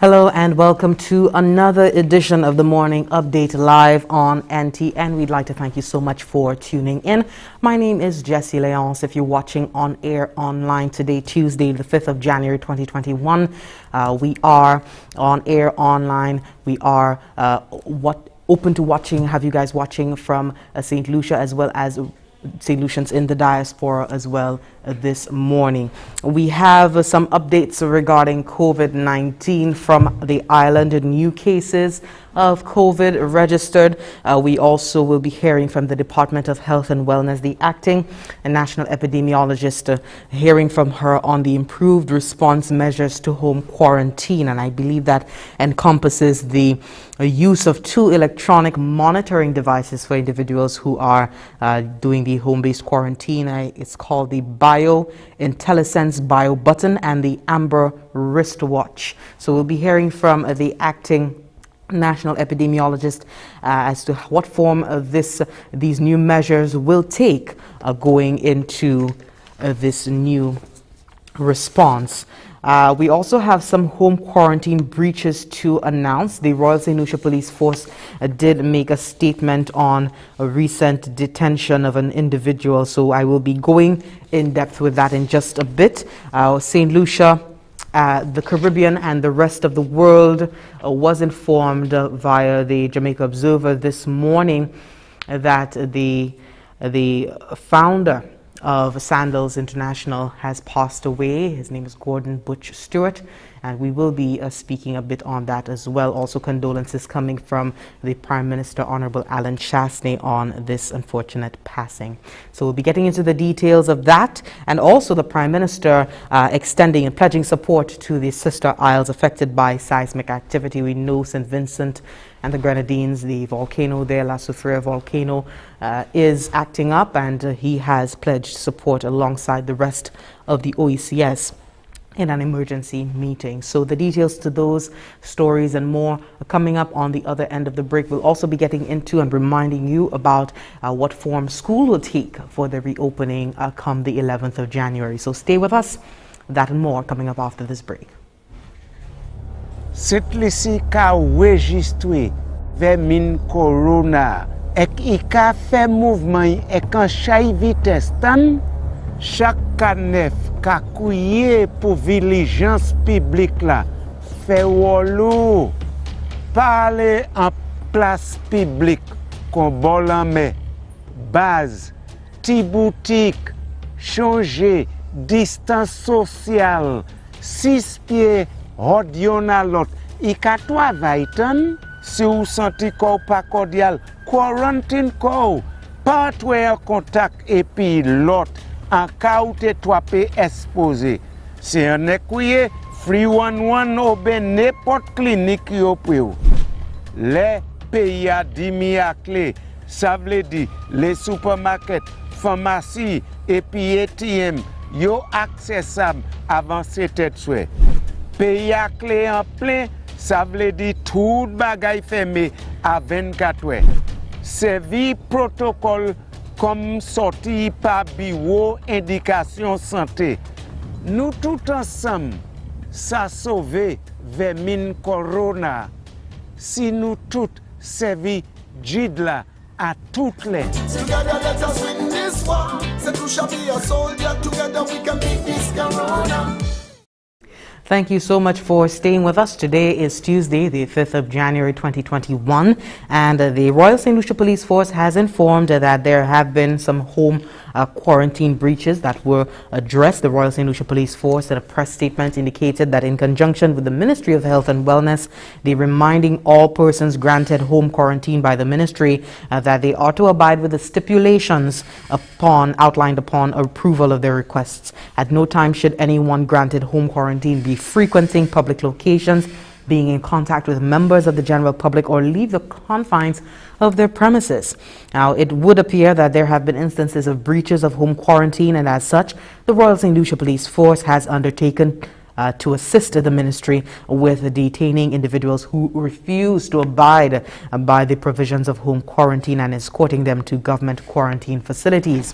Hello and welcome to another edition of the Morning Update live on NTN. We'd like to thank you so much for tuning in. My name is Jessie Leonce. If you're watching on air online today, Tuesday, the 5th of January 2021, we are on air online. We are open to watching, have you guys watching from St. Lucia as well as St. Lucians in the diaspora as well this morning. We have some updates regarding COVID-19 from the island. New cases of COVID registered. We also will be hearing from the Department of Health and Wellness, the acting national epidemiologist, hearing from her on the improved response measures to home quarantine. And I believe that encompasses the use of 2 electronic monitoring devices for individuals who are doing the home-based quarantine. It's called the BioIntelliSense Bio Button and the Amber Wristwatch. So we'll be hearing from the acting national epidemiologist as to what form these new measures will take going into this new response. We also have some home quarantine breaches to announce. The Royal St. Lucia Police Force did make a statement on a recent detention of an individual, so I will be going in depth with that in just a bit. St. Lucia, the Caribbean and the rest of the world was informed via the Jamaica Observer this morning that the founder of Sandals International has passed away. His name is Gordon Butch Stewart, and we will be speaking a bit on that as well. Also, condolences coming from the Prime Minister, Honorable Alan Chastney, on this unfortunate passing. So we'll be getting into the details of that, and also the Prime Minister extending and pledging support to the sister isles affected by seismic activity. We know St. Vincent and the Grenadines, the volcano there, La Soufrière volcano, is acting up, and he has pledged support alongside the rest of the OECS in an emergency meeting. So the details to those stories and more are coming up on the other end of the break. We'll also be getting into and reminding you about what form school will take for the reopening come the 11th of January. So stay with us. That and more coming up after this break. Cette lisi ka registre vers min corona ek I ka fait mouvement ek an chay vitesse tan chaque canef ka kouye pour vigilance publique la fait wolo parler en place publique kon bol en main base ti boutique changer distance sociale 6 pieds Hod yon a lot, I ka travay tan, si ou senti ko pa cordial, quarantine ko, pas twe contact epi lot, en ka ou te pe exposé. Si yon ekouye, free 11 ou ben n'importe clinique yo pou yo. Les pays a dimi a clé, ça vle di, les supermarkets, pharmacie, epi ATM, yo accessible avant c'était souhait. Pays à clé en plein, ça veut dire tout bagay fermé à 24 heures. Servi protocole comme sorti par bureau indication santé. Nous tout ensemble, ça sauve vers min corona. Si nous tout servi jidla à toutes les. Together let us win this war. St. Lucia be a soldier. Together we can beat this corona. Thank you so much for staying with us. Today is Tuesday, the 5th of January 2021, and the Royal St. Lucia Police Force has informed that there have been some home quarantine breaches that were addressed. The Royal St. Lucia Police Force in a press statement indicated that in conjunction with the Ministry of Health and Wellness, they're reminding all persons granted home quarantine by the ministry that they ought to abide with the stipulations outlined upon approval of their requests. At no time should anyone granted home quarantine be frequenting public locations, being in contact with members of the general public, or leave the confines of their premises. Now, it would appear that there have been instances of breaches of home quarantine, and as such, the Royal St. Lucia Police Force has undertaken to assist the ministry with detaining individuals who refuse to abide by the provisions of home quarantine and escorting them to government quarantine facilities.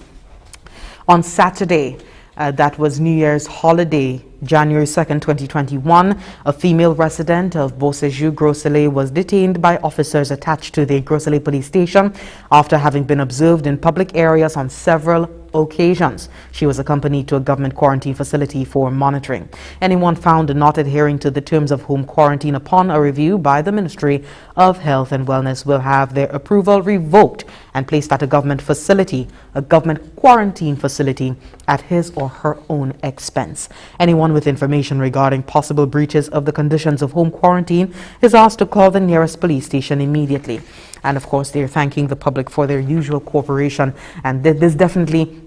On Saturday, That was New Year's holiday, January 2nd, 2021. A female resident of Beausejour, Gros-Soleil was detained by officers attached to the Gros-Soleil police station after having been observed in public areas on several occasions. She was accompanied to a government quarantine facility for monitoring. Anyone found not adhering to the terms of home quarantine upon a review by the Ministry of Health and Wellness will have their approval revoked and placed at a government facility, a government quarantine facility, at his or her own expense. Anyone with information regarding possible breaches of the conditions of home quarantine is asked to call the nearest police station immediately. And of course, they're thanking the public for their usual cooperation. And this definitely,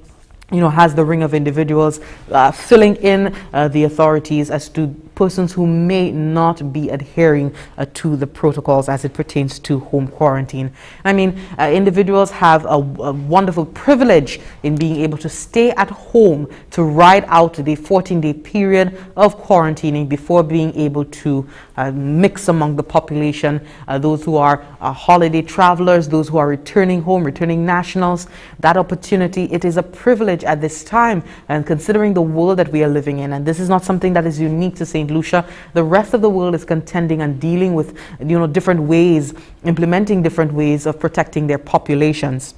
has the ring of individuals filling in the authorities as to persons who may not be adhering to the protocols as it pertains to home quarantine. I mean, individuals have a wonderful privilege in being able to stay at home to ride out the 14-day period of quarantining before being able to mix among the population, those who are holiday travelers, those who are returning home, returning nationals. That opportunity, it is a privilege at this time, and considering the world that we are living in, and this is not something that is unique to St. Lucia. The rest of the world is contending and dealing with different ways, implementing different ways of protecting their populations.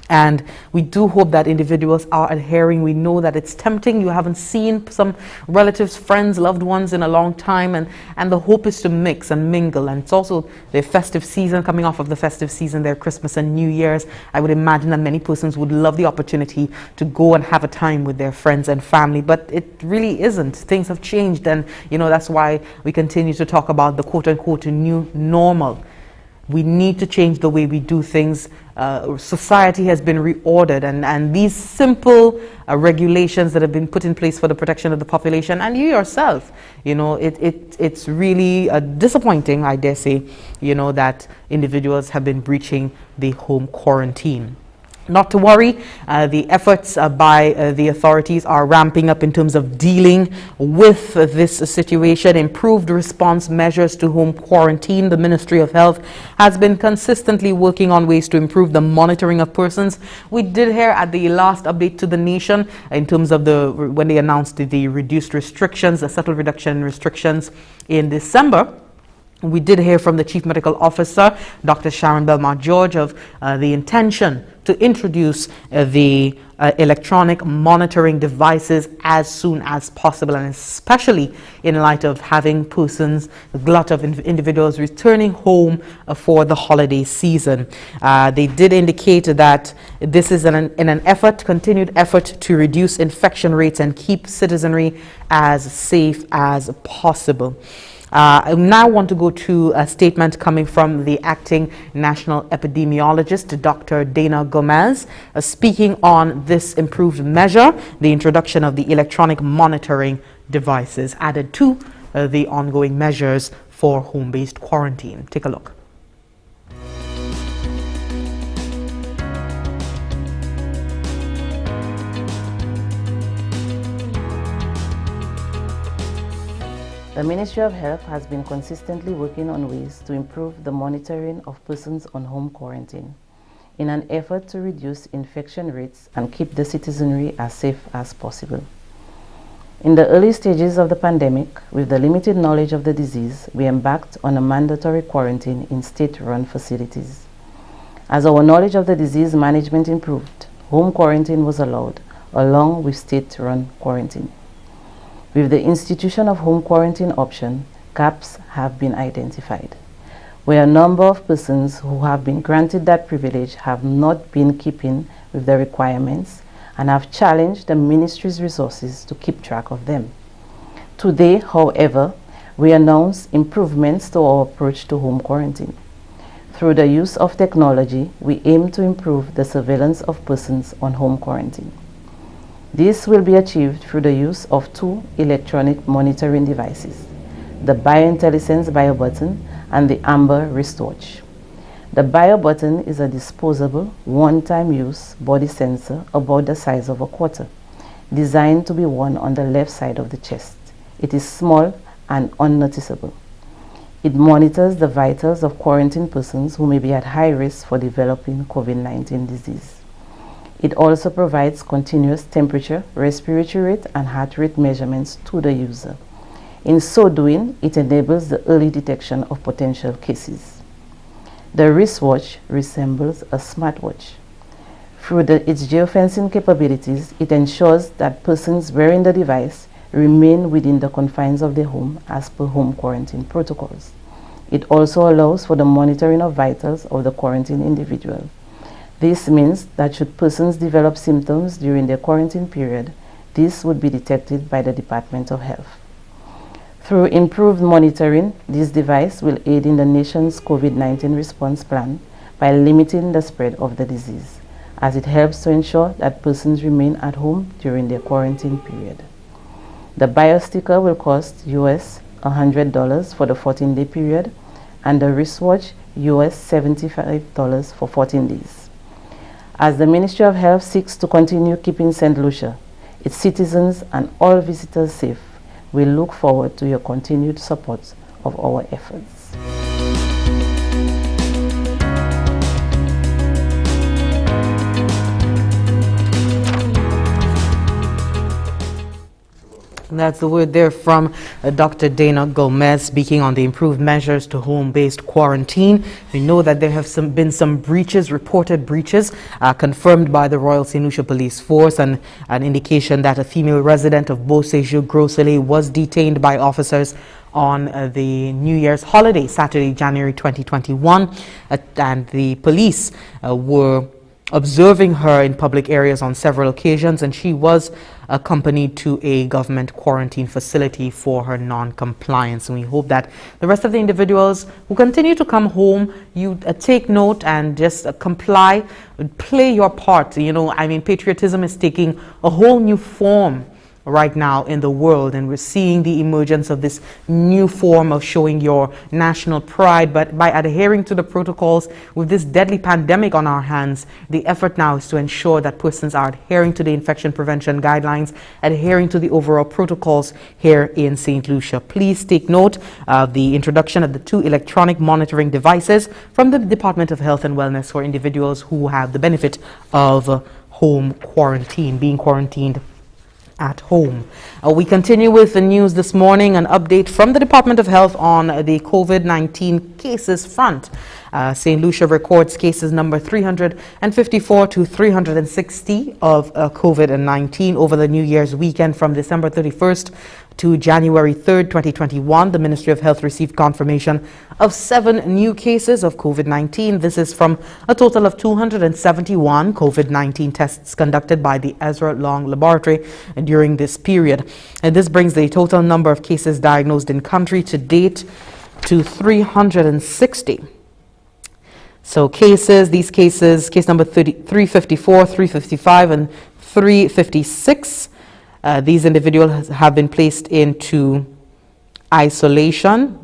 And we do hope that individuals are adhering. We know that it's tempting. You haven't seen some relatives, friends, loved ones in a long time, and the hope is to mix and mingle. And it's also the festive season, coming off of the festive season, their Christmas and New Year's. I would imagine that many persons would love the opportunity to go and have a time with their friends and family, but it really isn't. Things have changed, and that's why we continue to talk about the quote-unquote new normal. We need to change the way we do things. Society has been reordered, and these simple regulations that have been put in place for the protection of the population, and you yourself, it's really disappointing, I dare say, that individuals have been breaching the home quarantine. Not to worry, the efforts by the authorities are ramping up in terms of dealing with this situation. Improved response measures to home quarantine. The Ministry of Health has been consistently working on ways to improve the monitoring of persons. We did hear at the last update to the nation in terms of when they announced the reduced restrictions, the subtle reduction in restrictions in December. We did hear from the Chief Medical Officer, Dr. Sharon Belmont-George, of the intention to introduce the electronic monitoring devices as soon as possible, and especially in light of having persons, a glut of individuals returning home for the holiday season. They did indicate that this is in an continued effort to reduce infection rates and keep citizenry as safe as possible. I now want to go to a statement coming from the acting national epidemiologist, Dr. Dana Gomez, speaking on this improved measure, the introduction of the electronic monitoring devices added to the ongoing measures for home-based quarantine. Take a look. The Ministry of Health has been consistently working on ways to improve the monitoring of persons on home quarantine in an effort to reduce infection rates and keep the citizenry as safe as possible. In the early stages of the pandemic, with the limited knowledge of the disease, we embarked on a mandatory quarantine in state-run facilities. As our knowledge of the disease management improved, home quarantine was allowed, along with state-run quarantine. With the institution of home quarantine option, gaps have been identified, where a number of persons who have been granted that privilege have not been keeping with the requirements and have challenged the ministry's resources to keep track of them. Today, however, we announce improvements to our approach to home quarantine. Through the use of technology, we aim to improve the surveillance of persons on home quarantine. This will be achieved through the use of two electronic monitoring devices, the BioIntelliSense BioButton and the Amber wristwatch. The BioButton is a disposable, one-time use body sensor about the size of a quarter, designed to be worn on the left side of the chest. It is small and unnoticeable. It monitors the vitals of quarantined persons who may be at high risk for developing COVID-19 disease. It also provides continuous temperature, respiratory rate, and heart rate measurements to the user. In so doing, it enables the early detection of potential cases. The wristwatch resembles a smartwatch. Through its geofencing capabilities, it ensures that persons wearing the device remain within the confines of their home as per home quarantine protocols. It also allows for the monitoring of vitals of the quarantined individual. This means that should persons develop symptoms during their quarantine period, this would be detected by the Department of Health. Through improved monitoring, this device will aid in the nation's COVID-19 response plan by limiting the spread of the disease, as it helps to ensure that persons remain at home during their quarantine period. The BioSticker will cost US $100 for the 14-day period, and the wristwatch US $75 for 14 days. As the Ministry of Health seeks to continue keeping St. Lucia, its citizens and all visitors safe, we look forward to your continued support of our efforts. And that's the word there from Dr. Dana Gomez speaking on the improved measures to home-based quarantine. We know that there have been some breaches, reported breaches, confirmed by the Royal St. Lucia Police Force, and an indication that a female resident of Beausejour Gros Soleil was detained by officers on the New Year's holiday, Saturday, January 2021, and the police were observing her in public areas on several occasions, and she was accompanied to a government quarantine facility for her non-compliance. And we hope that the rest of the individuals who continue to come home, you take note and just comply, play your part. You know, I mean, patriotism is taking a whole new form right now in the world, and we're seeing the emergence of this new form of showing your national pride. But by adhering to the protocols with this deadly pandemic on our hands, the effort now is to ensure that persons are adhering to the infection prevention guidelines, adhering to the overall protocols here in St. Lucia. Please take note of the introduction of the 2 electronic monitoring devices from the Department of Health and Wellness for individuals who have the benefit of home quarantine, being quarantined at home. We continue with the news this morning, an update from the Department of Health on the COVID-19 cases front. St. Lucia records cases number 354 to 360 of COVID-19 over the New Year's weekend from December 31st to January 3rd, 2021. The Ministry of Health received confirmation of 7 new cases of COVID-19. This is from a total of 271 COVID-19 tests conducted by the Ezra Long Laboratory during this period. And this brings the total number of cases diagnosed in country to date to 360. So these cases, case number 354, 355, and 356, these individuals have been placed into isolation.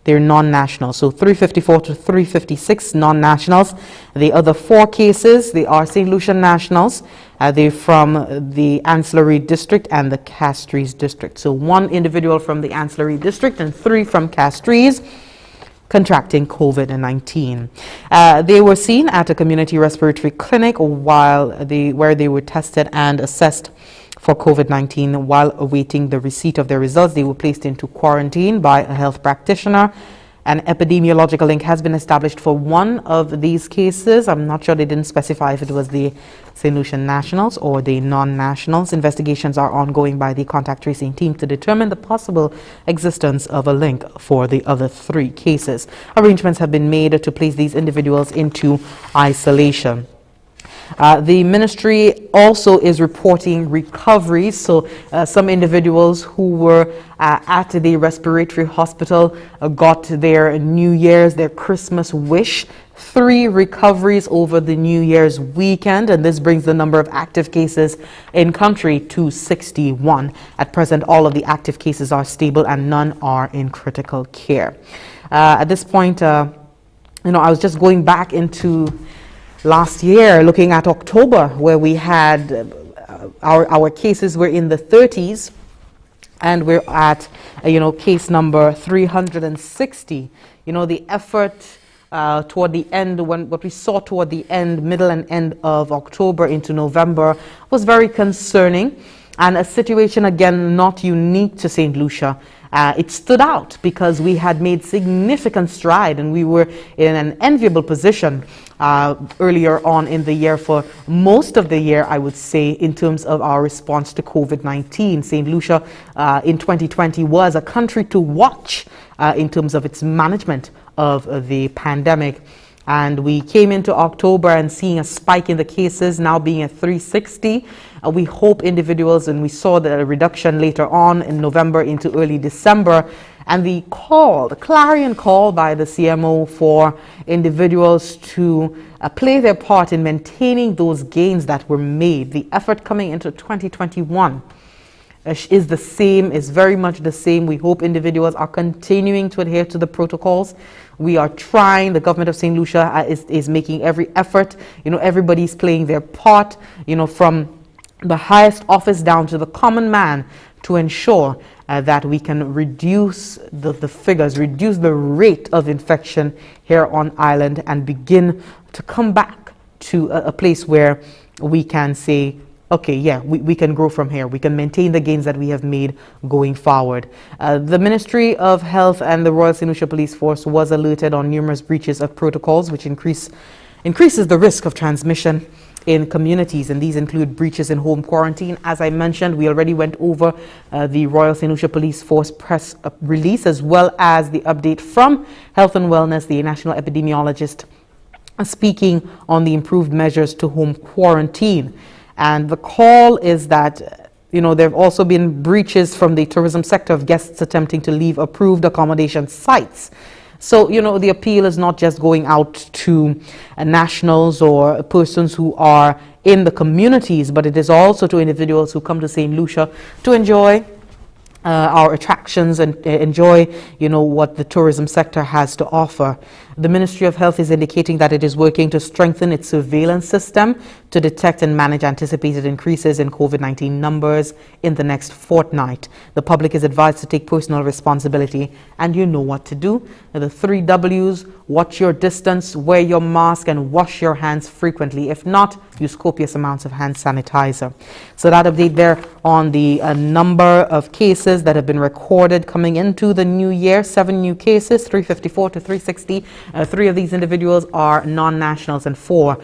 They're non-national. So 354 to 356 non-nationals. The other 4 cases, they are St. Lucia nationals. They're from the Ancillary District and the Castries District. So 1 individual from the Ancillary District and 3 from Castries contracting COVID-19. They were seen at a community respiratory clinic where they were tested and assessed for COVID-19. While awaiting the receipt of their results, they were placed into quarantine by a health practitioner. An epidemiological link has been established for 1 of these cases. I'm not sure, they didn't specify if it was the St. Lucian nationals or the non-nationals. Investigations are ongoing by the contact tracing team to determine the possible existence of a link for the other 3 cases. Arrangements have been made to place these individuals into isolation. The ministry also is reporting recoveries. So some individuals who were at the respiratory hospital got their New Year's, their Christmas wish. 3 recoveries over the New Year's weekend, and this brings the number of active cases in country to 61. At present, all of the active cases are stable and none are in critical care. At this point, I was just going back into last year, looking at October, where we had our cases were in the 30s, and we're at case number 360. The effort toward the end, what we saw toward the end, middle and end of October into November was very concerning, and a situation again not unique to St. Lucia. It stood out because we had made significant stride and we were in an enviable position earlier on in the year, for most of the year, I would say, in terms of our response to COVID-19. St. Lucia in 2020 was a country to watch in terms of its management of the pandemic. And we came into October and seeing a spike in the cases, now being at 360. We hope individuals, and we saw the reduction later on in November into early December, and the clarion call by the CMO for individuals to play their part in maintaining those gains that were made. The effort coming into 2021 is the same, is very much the same. We hope individuals are continuing to adhere to the protocols. We are trying, the government of St. Lucia is making every effort. Everybody's playing their part, from the highest office down to the common man, to ensure that we can reduce the figures, reduce the rate of infection here on island, and begin to come back to a place where we can say, okay, yeah, we can grow from here. We can maintain the gains that we have made going forward. The Ministry of Health and the Royal St. Lucia Police Force was alerted on numerous breaches of protocols, which increases the risk of transmission in communities, and these include breaches in home quarantine. As I mentioned, we already went over the Royal St. Lucia Police Force press release, as well as the update from Health and Wellness, the national epidemiologist, speaking on the improved measures to home quarantine. And the call is that, there have also been breaches from the tourism sector of guests attempting to leave approved accommodation sites. So, the appeal is not just going out to nationals or persons who are in the communities, but it is also to individuals who come to St. Lucia to enjoy our attractions and enjoy, what the tourism sector has to offer. The Ministry of Health is indicating that it is working to strengthen its surveillance system to detect and manage anticipated increases in COVID-19 numbers in the next fortnight. The public is advised to take personal responsibility, and you know what to do. The 3 W's: watch your distance, wear your mask, and wash your hands frequently. If not, use copious amounts of hand sanitizer. So that update there on the number of cases that have been recorded coming into the new year. 7 new cases, 354 to 360. 3 of these individuals are non-nationals and 4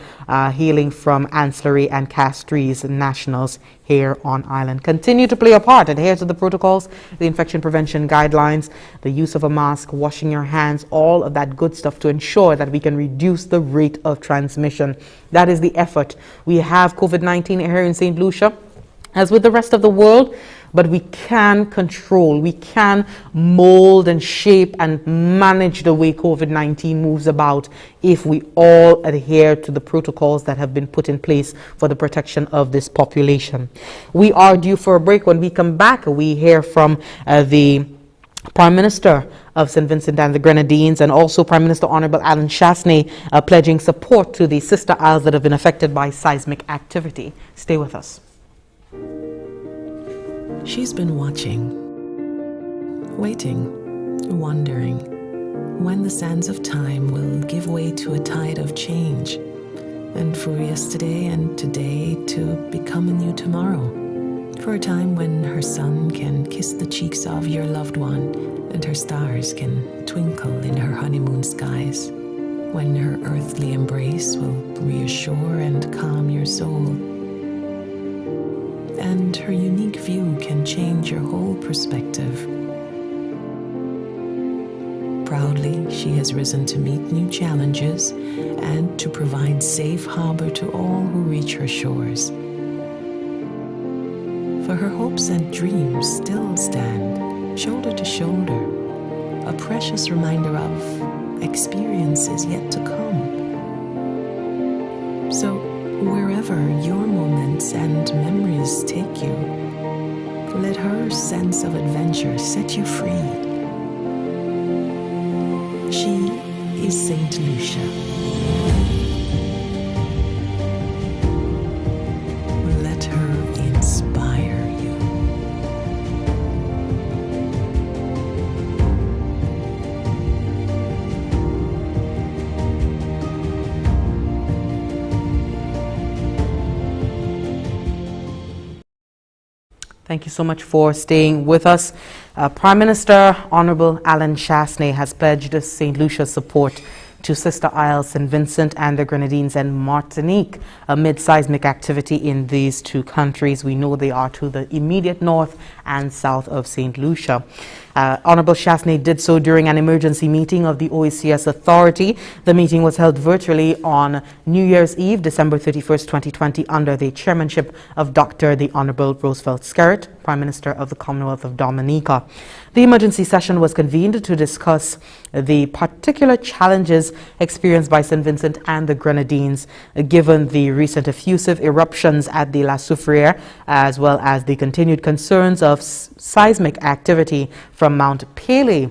hailing from ancillary and Castries nationals here on island. Continue to play a part, adhere to the protocols, the infection prevention guidelines, the use of a mask, washing your hands, all of that good stuff to ensure that we can reduce the rate of transmission. That is the effort. We have COVID-19 here in St. Lucia, as with the rest of the world, but we can control, we can mold and shape and manage the way COVID-19 moves about if we all adhere to the protocols that have been put in place for the protection of this population. We are due for a break. When we come back, we hear from the Prime Minister of St. Vincent and the Grenadines, and also Prime Minister Honorable Alan Chasney pledging support to the sister isles that have been affected by seismic activity. Stay with us. She's been watching, waiting, wondering when the sands of time will give way to a tide of change, and for yesterday and today to become a new tomorrow. For a time when her sun can kiss the cheeks of your loved one and her stars can twinkle in her honeymoon skies. When her earthly embrace will reassure and calm your soul. And her unique view can change your whole perspective. Proudly, she has risen to meet new challenges and to provide safe harbor to all who reach her shores. For her hopes and dreams still stand, shoulder to shoulder, a precious reminder of experiences yet to come. So, wherever your moments and memories take you, let her sense of adventure set you free. She is St. Lucia. Let her inspire you. Thank you so much for staying with us. Prime Minister Honorable Alan Chasney has pledged St. Lucia's support to Sister Isles, St. Vincent and the Grenadines and Martinique amid seismic activity in these two countries. We know they are to the immediate north and south of St. Lucia. Honorable Chasney did so during an emergency meeting of the OECS Authority. The meeting was held virtually on New Year's Eve, December 31st, 2020, under the chairmanship of Dr. the Honorable Roosevelt Skerrit, Prime Minister of the Commonwealth of Dominica. The emergency session was convened to discuss the particular challenges experienced by St. Vincent and the Grenadines, given the recent effusive eruptions at the La Soufrière, as well as the continued concerns of seismic activity from Mount Pelee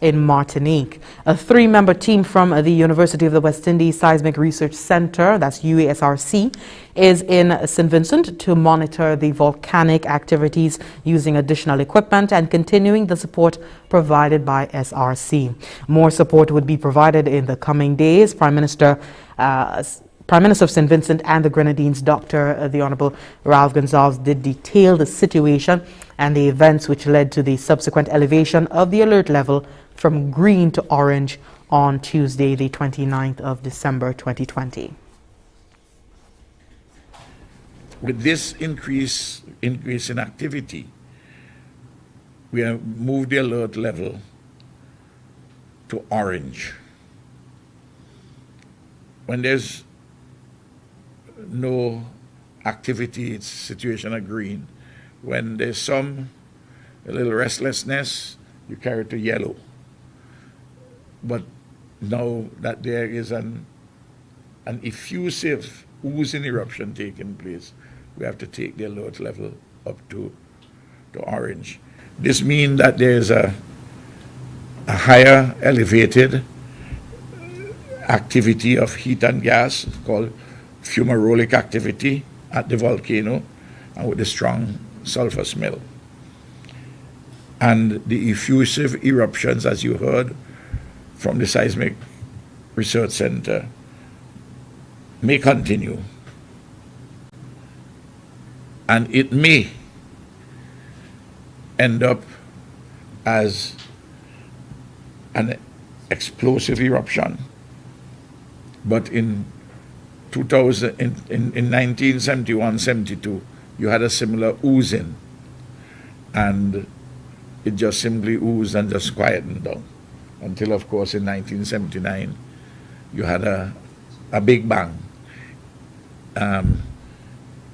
in Martinique. A three-member team from the University of the West Indies Seismic Research Center, that's UASRC, is in St. Vincent to monitor the volcanic activities using additional equipment and continuing the support provided by SRC. More support would be provided in the coming days. Prime Minister of St. Vincent and the Grenadines, Dr. the Honorable Ralph Gonsalves, did detail the situation and the events which led to the subsequent elevation of the alert level from green to orange on Tuesday, the 29th of December, 2020. With this increase in activity, we have moved the alert level to orange. When there's no activity, it's situation of green. When there's a little restlessness, you carry it to yellow. But now that there is an effusive oozing eruption taking place, we have to take the alert level up to orange. This means that there is a higher elevated activity of heat and gas called fumarolic activity at the volcano, and with the strong sulfur smell. And the effusive eruptions, as you heard from the Seismic Research Center, may continue. And it may end up as an explosive eruption. But in 1971-72, you had a similar oozing, and it just simply oozed and just quietened down. Until, of course, in 1979, you had a Big Bang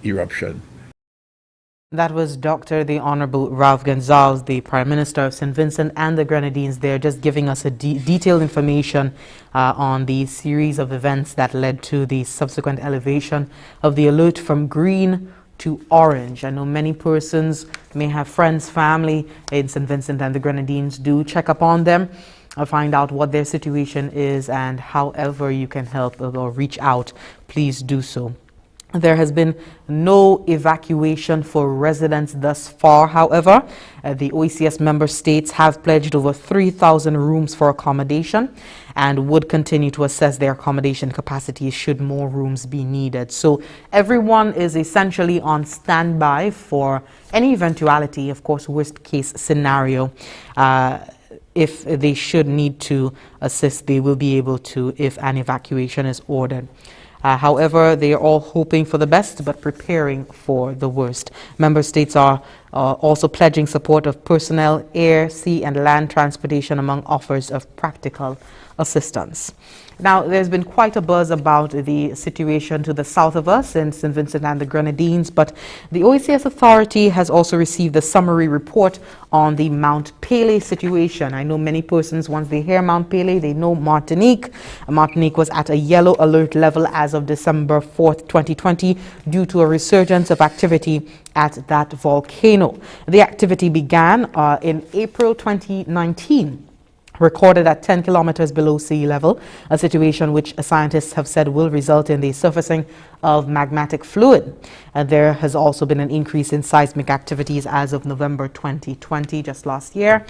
eruption. That was Dr. the Honorable Ralph Gonsalves, the Prime Minister of St. Vincent and the Grenadines. They're just giving us a detailed information on the series of events that led to the subsequent elevation of the alert from green to orange. I know many persons may have friends, family in St. Vincent and the Grenadines. Do check up on them, find out what their situation is, and however you can help or reach out, please do so. There has been no evacuation for residents thus far. However, the OECS member states have pledged over 3,000 rooms for accommodation and would continue to assess their accommodation capacity should more rooms be needed. So everyone is essentially on standby for any eventuality, of course, worst case scenario. If they should need to assist, they will be able to if an evacuation is ordered. However, they are all hoping for the best but preparing for the worst. Member states are also pledging support of personnel, air, sea and land transportation among offers of practical assistance. Now, there's been quite a buzz about the situation to the south of us in St. Vincent and the Grenadines, but the OECS Authority has also received a summary report on the Mount Pelee situation. I know many persons, once they hear Mount Pelee, they know Martinique. Martinique was at a yellow alert level as of December 4th, 2020, due to a resurgence of activity at that volcano. The activity began in April 2019. Recorded at 10 kilometers below sea level, a situation which scientists have said will result in the surfacing of magmatic fluid. There has also been an increase in seismic activities as of November 2020, just last year.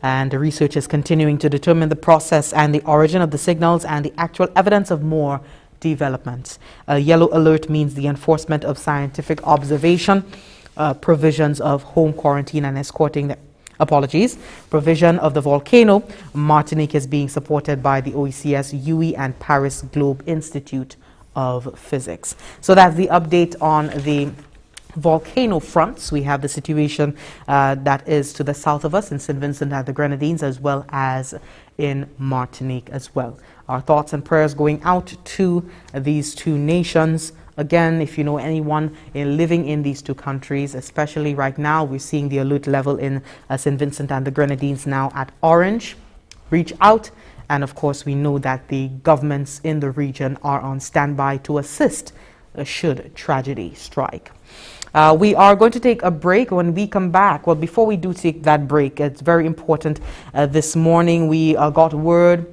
And the research is continuing to determine the process and the origin of the signals and the actual evidence of more developments. A yellow alert means the enforcement of scientific observation provisions of home quarantine and escorting provision of the volcano, Martinique is being supported by the OECS, UE, and Paris Globe Institute of Physics. So that's the update on the volcano fronts. We have the situation that is to the south of us in St. Vincent and the Grenadines, as well as in Martinique as well. Our thoughts and prayers going out to these two nations. Again, if you know anyone living in these two countries, especially right now, we're seeing the alert level in St. Vincent and the Grenadines now at orange. Reach out. And of course, we know that the governments in the region are on standby to assist should tragedy strike. We are going to take a break. When we come back, well, before we do take that break, it's very important. This morning, we got word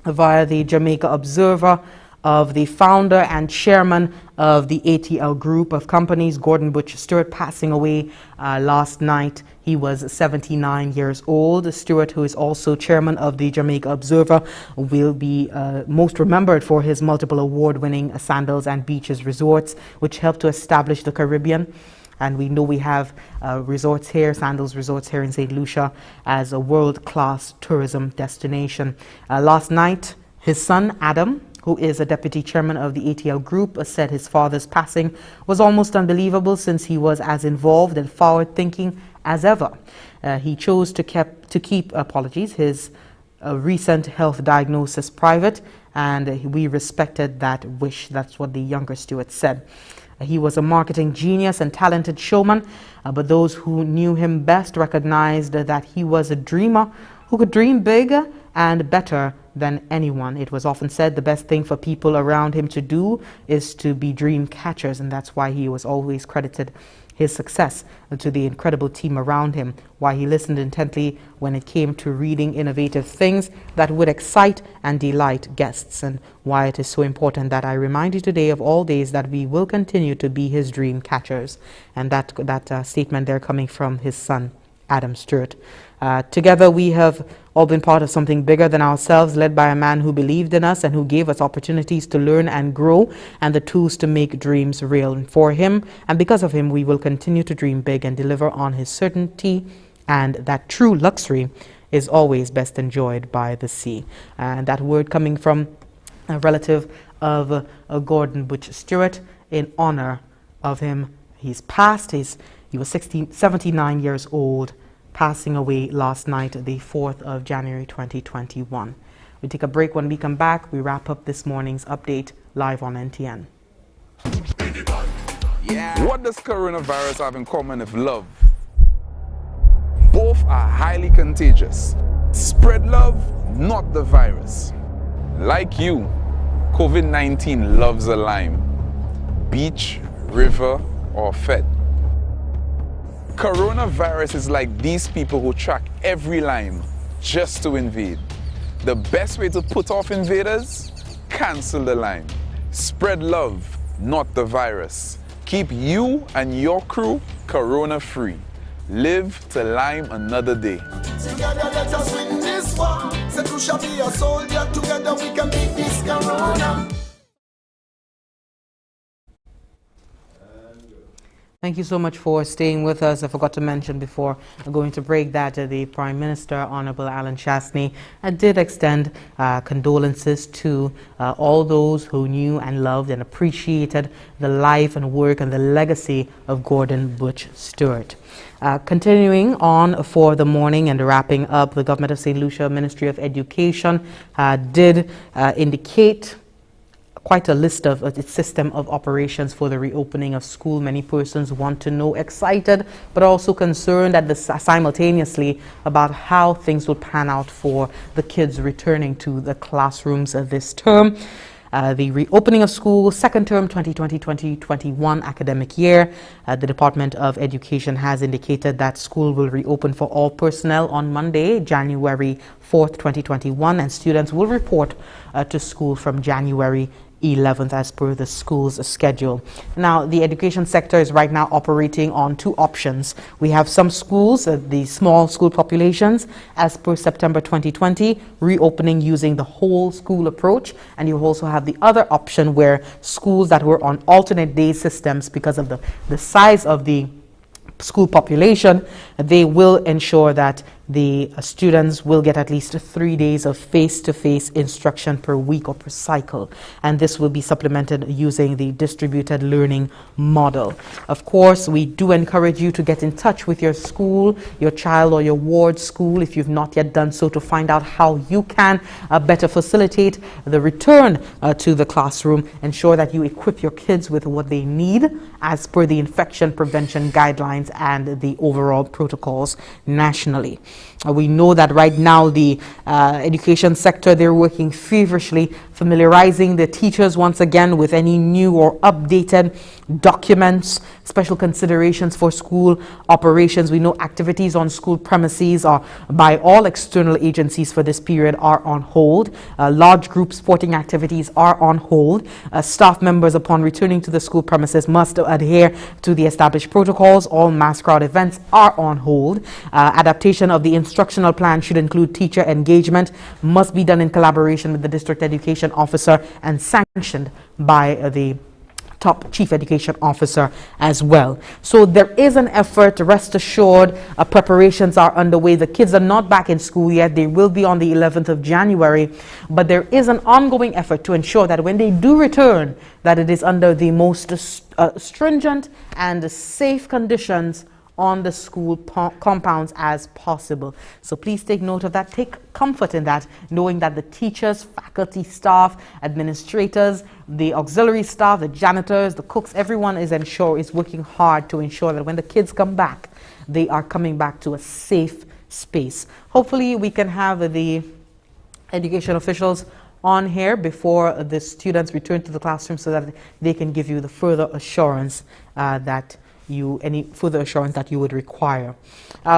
via the Jamaica Observer of the founder and chairman of the ATL group of companies, Gordon Butch Stewart, passing away last night. He was 79 years old. Stewart, who is also chairman of the Jamaica Observer, will be most remembered for his multiple award-winning Sandals and Beaches resorts, which helped to establish the Caribbean. And we know we have resorts here, Sandals Resorts here in St. Lucia, as a world-class tourism destination. Last night, his son, Adam, who is a deputy chairman of the ATL group, said his father's passing was almost unbelievable since he was as involved and forward-thinking as ever. He chose to keep his recent health diagnosis private, and we respected that wish. That's what the younger Stewart said. He was a marketing genius and talented showman, but those who knew him best recognized that he was a dreamer who could dream bigger and better than anyone. It was often said the best thing for people around him to do is to be dream catchers, and that's why he was always credited his success to the incredible team around him, why he listened intently when it came to reading innovative things that would excite and delight guests, and why it is so important that I remind you today of all days that we will continue to be his dream catchers. And that statement there coming from his son, Adam Stewart. Together we have all been part of something bigger than ourselves, led by a man who believed in us and who gave us opportunities to learn and grow and the tools to make dreams real. And for him and because of him, we will continue to dream big and deliver on his certainty, and that true luxury is always best enjoyed by the sea. And that word coming from a relative of Gordon Butch Stewart in honor of him. He's passed. He was 79 years old, passing away last night, the 4th of January 2021. We take a break. When we come back, we wrap up this morning's update live on NTN. What does coronavirus have in common with love? Both are highly contagious. Spread love, not the virus. Like you, COVID-19 loves a lime. Beach, river, or fed. Coronavirus is like these people who track every lime just to invade. The best way to put off invaders? Cancel the lime. Spread love, not the virus. Keep you and your crew corona-free. Live to lime another day. Together let us win this war. Said we shall be a soldier. Together we can beat this corona. Thank you so much for staying with us. I forgot to mention before going to break that the Prime Minister, Honorable Alan Chastney, did extend condolences to all those who knew and loved and appreciated the life and work and the legacy of Gordon Butch Stewart. Continuing on for the morning and wrapping up, the Government of St. Lucia Ministry of Education did indicate quite a list of its system of operations for the reopening of school. Many persons want to know, excited, but also concerned at simultaneously about how things will pan out for the kids returning to the classrooms this term. The reopening of school, second term 2020-2021 academic year. The Department of Education has indicated that school will reopen for all personnel on Monday, January 4th, 2021, and students will report to school from January 11th as per the school's schedule. Now, the education sector is right now operating on two options. We have some schools, the small school populations, as per September 2020, reopening using the whole school approach. And you also have the other option where schools that were on alternate day systems because of the size of the school population, they will ensure that the students will get at least 3 days of face-to-face instruction per week or per cycle, and this will be supplemented using the distributed learning model. Of course, we do encourage you to get in touch with your school, your child or your ward school, if you've not yet done so, to find out how you can better facilitate the return to the classroom. Ensure that you equip your kids with what they need as per the infection prevention guidelines and the overall protocols nationally. We know that right now the education sector, they're working feverishly, familiarizing the teachers once again with any new or updated documents, special considerations for school operations. We know activities on school premises are by all external agencies for this period are on hold. Large group sporting activities are on hold. Staff members upon returning to the school premises must adhere to the established protocols. All mass crowd events are on hold. Adaptation of the instructional plan should include teacher engagement, must be done in collaboration with the district education officer and sanctioned by the top chief education officer as well. So there is an effort, rest assured. Preparations are underway. The kids are not back in school yet. They will be on the 11th of January, but there is an ongoing effort to ensure that when they do return, that it is under the most stringent and safe conditions on the school compounds as possible. So please take note of that. Take comfort in that, knowing that the teachers, faculty, staff, administrators, the auxiliary staff, the janitors, the cooks, everyone is working hard to ensure that when the kids come back, they are coming back to a safe space. Hopefully we can have the education officials on here before the students return to the classroom so that they can give you the further assurance any further assurance that you would require.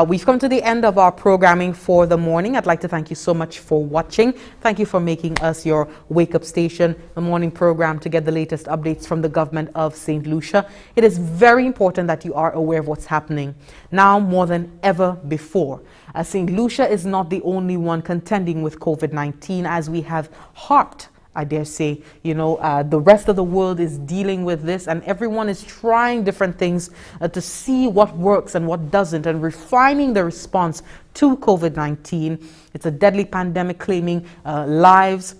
We've come to the end of our programming for the morning. I'd like to thank you so much for watching. Thank you for making us your wake-up station, the morning program, to get the latest updates from the government of St. Lucia. It is very important that you are aware of what's happening now more than ever before. St. Lucia is not the only one contending with COVID-19, as we have harped, I dare say, the rest of the world is dealing with this, and everyone is trying different things to see what works and what doesn't, and refining the response to COVID-19. It's a deadly pandemic claiming lives,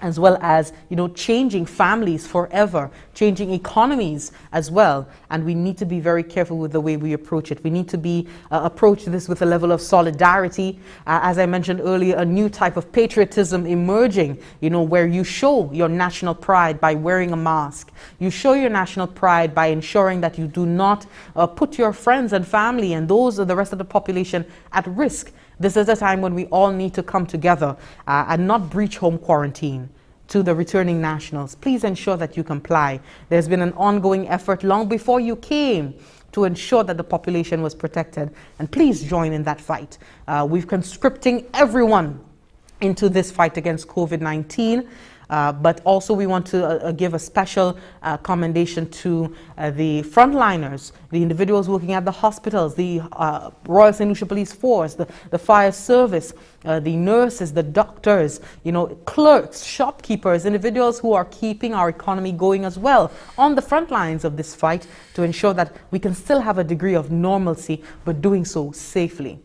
as well as, changing families forever, changing economies as well. And we need to be very careful with the way we approach it. We need to be approach this with a level of solidarity. As I mentioned earlier, a new type of patriotism emerging, where you show your national pride by wearing a mask. You show your national pride by ensuring that you do not put your friends and family and those of the rest of the population at risk. This is a time when we all need to come together and not breach home quarantine. To the returning nationals, please ensure that you comply. There's been an ongoing effort long before you came to ensure that the population was protected, and please join in that fight. We're conscripting everyone into this fight against COVID-19. But also we want to give a special commendation to the frontliners, the individuals working at the hospitals, the Royal St. Lucia Police Force, the fire service, the nurses, the doctors, clerks, shopkeepers, individuals who are keeping our economy going as well on the front lines of this fight to ensure that we can still have a degree of normalcy, but doing so safely.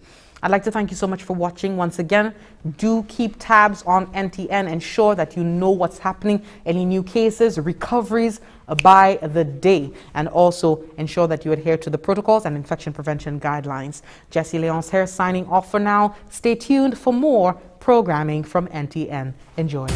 I'd like to thank you so much for watching. Once again, do keep tabs on NTN. Ensure that you know what's happening, any new cases, recoveries by the day, and also ensure that you adhere to the protocols and infection prevention guidelines. Jessie Leonce here signing off for now. Stay tuned for more programming from NTN. Enjoy.